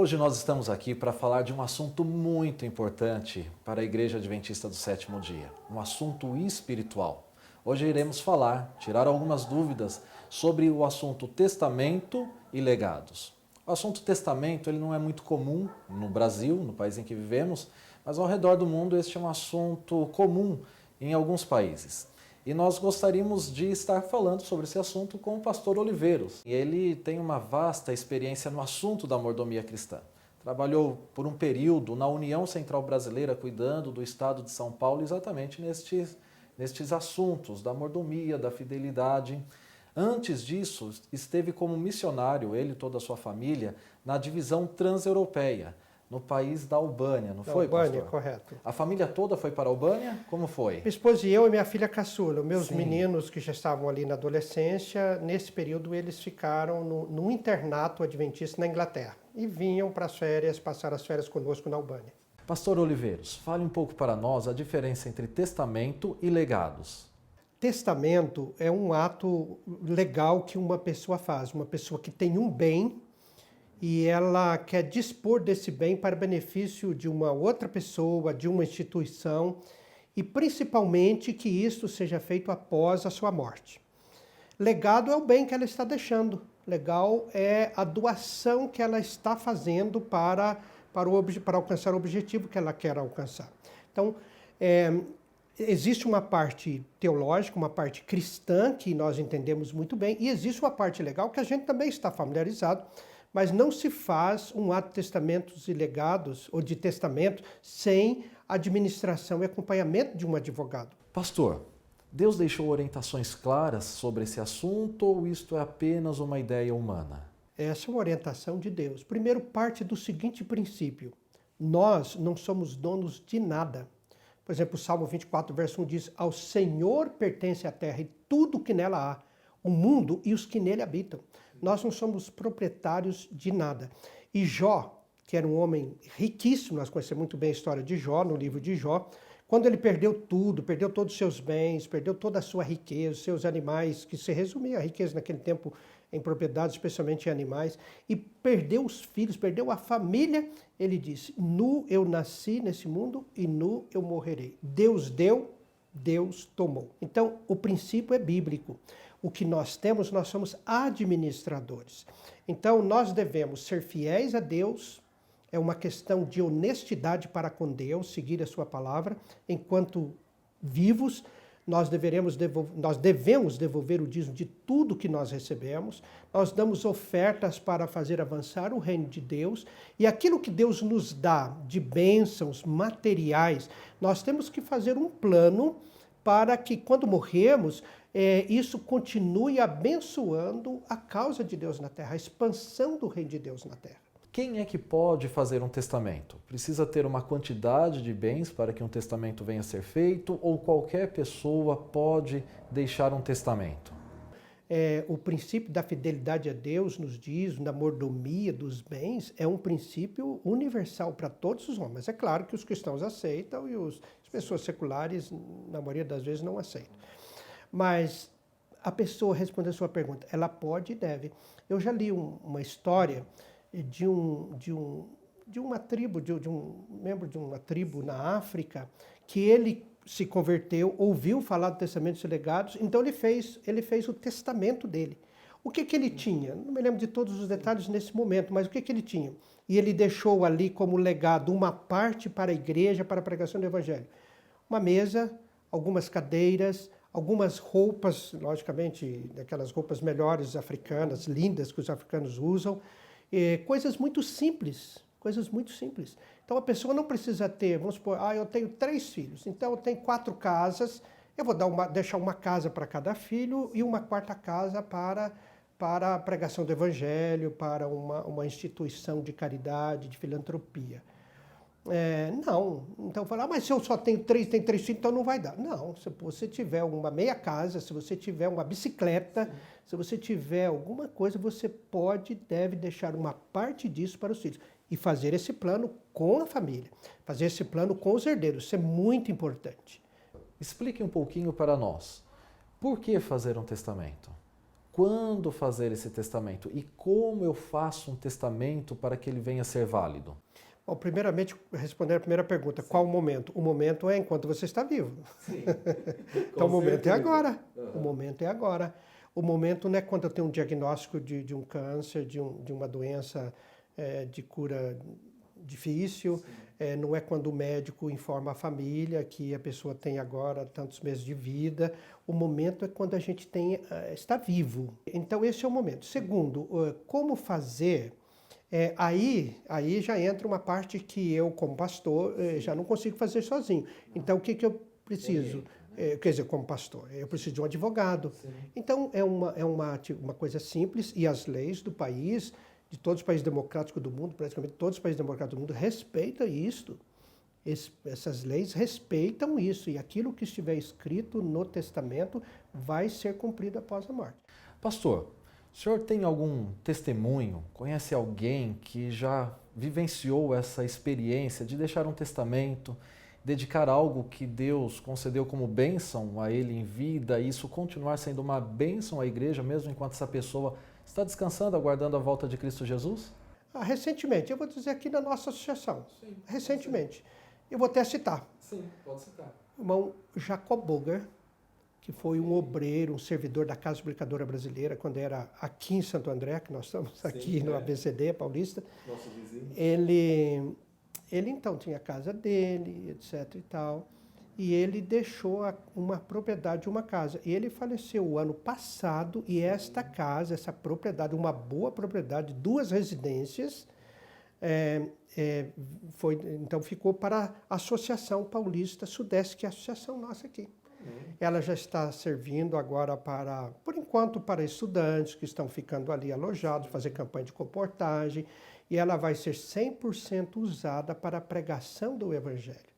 Hoje nós estamos aqui para falar de um assunto muito importante para a Igreja Adventista do Sétimo Dia, um assunto espiritual. Hoje iremos falar, tirar algumas dúvidas sobre o assunto testamento e legados. O assunto testamento ele não é muito comum no Brasil, no país em que vivemos, mas ao redor do mundo este é um assunto comum em alguns países. E nós gostaríamos de estar falando sobre esse assunto com o pastor Oliveiros. E ele tem uma vasta experiência no assunto da mordomia cristã. Trabalhou por um período na União Central Brasileira, cuidando do estado de São Paulo, exatamente nestes assuntos da mordomia, da fidelidade. Antes disso, esteve como missionário, ele e toda a sua família, na divisão transeuropeia, no país da Albânia, não foi, pastor? Albânia, correto. A família toda foi para a Albânia? Como foi? Minha esposa e eu e minha filha caçula, meus Sim. meninos que já estavam ali na adolescência, nesse período eles ficaram num internato adventista na Inglaterra e vinham para as férias, passar as férias conosco na Albânia. Pastor Oliveiros, fale um pouco para nós a diferença entre testamento e legados. Testamento é um ato legal que uma pessoa faz, uma pessoa que tem um bem e ela quer dispor desse bem para benefício de uma outra pessoa, de uma instituição, e principalmente que isso seja feito após a sua morte. Legado é o bem que ela está deixando. Legal é a doação que ela está fazendo para alcançar o objetivo que ela quer alcançar. Então, existe uma parte teológica, uma parte cristã, que nós entendemos muito bem, e existe uma parte legal que a gente também está familiarizado, mas não se faz um ato de testamentos e legados, ou de testamento, sem administração e acompanhamento de um advogado. Pastor, Deus deixou orientações claras sobre esse assunto ou isto é apenas uma ideia humana? Essa é uma orientação de Deus. Primeiro, parte do seguinte princípio: nós não somos donos de nada. Por exemplo, o Salmo 24, verso 1 diz: ao Senhor pertence a terra e tudo que nela há, o mundo e os que nele habitam. Nós não somos proprietários de nada. E Jó, que era um homem riquíssimo, nós conhecemos muito bem a história de Jó, no livro de Jó, quando ele perdeu tudo, perdeu todos os seus bens, perdeu toda a sua riqueza, os seus animais, que se resumia a riqueza naquele tempo em propriedades, especialmente em animais, e perdeu os filhos, perdeu a família, ele disse: nu eu nasci nesse mundo e nu eu morrerei. Deus deu, Deus tomou. Então, o princípio é bíblico. O que nós temos, nós somos administradores. Então, nós devemos ser fiéis a Deus, é uma questão de honestidade para com Deus, seguir a sua palavra. Enquanto vivos, nós devemos devolver o dízimo de tudo que nós recebemos. Nós damos ofertas para fazer avançar o reino de Deus. E aquilo que Deus nos dá de bênçãos materiais, nós temos que fazer um plano para que quando morrermos, isso continue abençoando a causa de Deus na terra, a expansão do reino de Deus na terra. Quem é que pode fazer um testamento? Precisa ter uma quantidade de bens para que um testamento venha a ser feito ou qualquer pessoa pode deixar um testamento? O princípio da fidelidade a Deus nos diz, da mordomia dos bens, é um princípio universal para todos os homens. É claro que os cristãos aceitam e as pessoas seculares, na maioria das vezes, não aceitam. Mas a pessoa, respondendo a sua pergunta, ela pode e deve. Eu já li uma história de um membro de uma tribo na África, que ele se converteu, ouviu falar do testamento dos legados, então ele fez o testamento dele. O que ele tinha? Não me lembro de todos os detalhes nesse momento, mas o que ele tinha? E ele deixou ali como legado uma parte para a igreja, para a pregação do evangelho. Uma mesa, algumas cadeiras, algumas roupas, logicamente, daquelas roupas melhores africanas, lindas que os africanos usam, coisas muito simples. Então a pessoa não precisa ter, vamos supor, eu tenho 3 filhos, então eu tenho 4 casas, eu vou deixar uma casa para cada filho e uma 4ª casa para a pregação do evangelho, para uma instituição de caridade, de filantropia. Não, então falar, mas se eu só tenho 3 filhos, então não vai dar. Não, se você tiver uma meia casa, se você tiver uma bicicleta, se você tiver alguma coisa, você pode e deve deixar uma parte disso para os filhos. E fazer esse plano com a família, fazer esse plano com os herdeiros, isso é muito importante. Explique um pouquinho para nós, por que fazer um testamento? quando fazer esse testamento e como eu faço um testamento para que ele venha a ser válido? Bom, primeiramente, responder a primeira pergunta, qual o momento? O momento é enquanto você está vivo. Sim. Então o momento é agora. O momento é agora. O momento não é quando eu tenho um diagnóstico de um câncer, de uma doença de cura difícil, não é quando o médico informa a família que a pessoa tem agora tantos meses de vida. O momento é quando a gente está vivo. Então esse é o momento. Segundo, como fazer? Aí já entra uma parte que eu, como pastor, já não consigo fazer sozinho. Então, o que eu preciso? Quer dizer, como pastor, eu preciso de um advogado. Sim. Então, é uma coisa simples e as leis do país, de todos os países democráticos do mundo, praticamente todos os países democráticos do mundo, respeitam isto. Essas leis respeitam isso e aquilo que estiver escrito no testamento vai ser cumprido após a morte. Pastor, o senhor tem algum testemunho, conhece alguém que já vivenciou essa experiência de deixar um testamento, dedicar algo que Deus concedeu como bênção a ele em vida e isso continuar sendo uma bênção à igreja mesmo enquanto essa pessoa está descansando, aguardando a volta de Cristo Jesus? Recentemente, eu vou dizer aqui na nossa associação, recentemente, eu vou até citar. Sim, pode citar. O irmão Jacob Boger, que foi um obreiro, um servidor da Casa Publicadora Brasileira, quando era aqui em Santo André, que nós estamos aqui no ABCD, Paulista. Nosso vizinho. Ele então tinha a casa dele, etc e tal, e ele deixou uma propriedade, uma casa. E ele faleceu o ano passado e esta casa, essa propriedade, uma boa propriedade, 2 residências, então ficou para a Associação Paulista Sudeste, que é a associação nossa aqui. Ela já está servindo agora por enquanto, para estudantes que estão ficando ali alojados, fazer campanha de comportagem, e ela vai ser 100% usada para a pregação do Evangelho.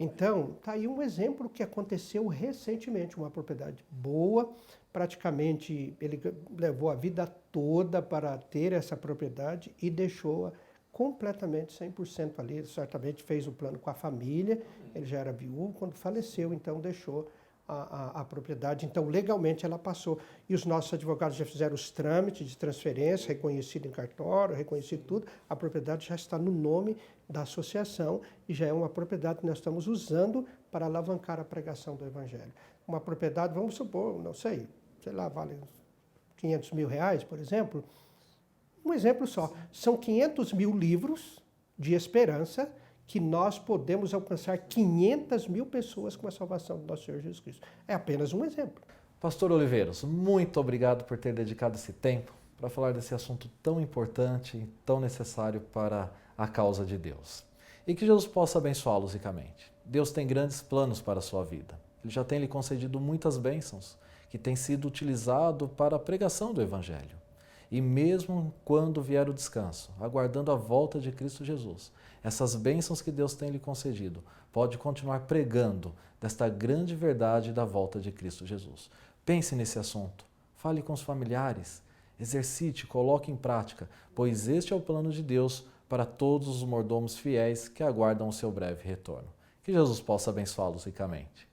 Então, está aí um exemplo que aconteceu recentemente, uma propriedade boa, praticamente ele levou a vida toda para ter essa propriedade e deixou-a completamente 100% ali. Ele certamente fez o plano com a família, ele já era viúvo, quando faleceu, então deixou a propriedade. Então, legalmente, ela passou. E os nossos advogados já fizeram os trâmites de transferência, reconhecido em cartório, reconhecido tudo. A propriedade já está no nome da associação e já é uma propriedade que nós estamos usando para alavancar a pregação do Evangelho. Uma propriedade, vamos supor, não sei lá, vale R$500 mil, por exemplo. Um exemplo só. São 500 mil livros de esperança que nós podemos alcançar 500 mil pessoas com a salvação do nosso Senhor Jesus Cristo. É apenas um exemplo. Pastor Oliveiros, muito obrigado por ter dedicado esse tempo para falar desse assunto tão importante e tão necessário para a causa de Deus. E que Jesus possa abençoá-los ricamente. Deus tem grandes planos para a sua vida. Ele já tem lhe concedido muitas bênçãos que têm sido utilizado para a pregação do Evangelho. E mesmo quando vier o descanso, aguardando a volta de Cristo Jesus, essas bênçãos que Deus tem lhe concedido, pode continuar pregando desta grande verdade da volta de Cristo Jesus. Pense nesse assunto, fale com os familiares, exercite, coloque em prática, pois este é o plano de Deus para todos os mordomos fiéis que aguardam o seu breve retorno. Que Jesus possa abençoá-los ricamente.